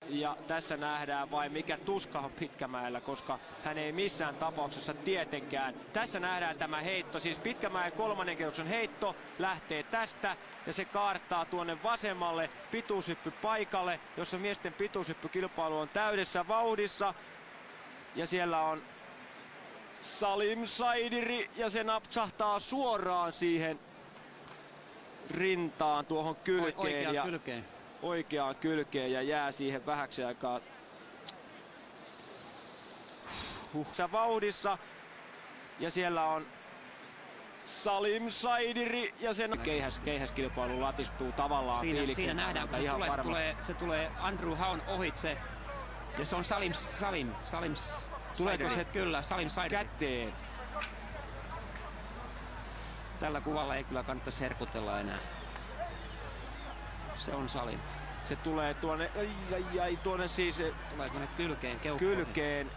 Ja tässä nähdään vain mikä tuska on Pitkämäellä, koska hän ei missään tapauksessa tietenkään. Tässä nähdään tämä heitto, siis Pitkämäen kolmannen kierroksen heitto lähtee tästä ja se kaartaa tuonne vasemmalle pituushyppy paikalle, jossa miesten pituushyppykilpailu on täydessä vauhdissa. Ja siellä on Salim Saidiri ja se napsahtaa suoraan siihen rintaan tuohon kylkeen. Oikeaan kylkeen ja jää siihen vähäksi aikaa vauhdissa. Ja siellä on Salim Saidiri ja sen keihäskilpailu latistuu tavallaan siinä nähdään, kun se tulee Andrew Haun ohitse. Ja se on Salim Tuleeko se kyllä, Salim Saidiri käteen? Tällä kuvalla ei kyllä kannattaisi herkutella enää. Se on Salim. Se tulee tuonne, tuonne siis tulee tuonne kylkeen, keuhkoihin. Kylkeen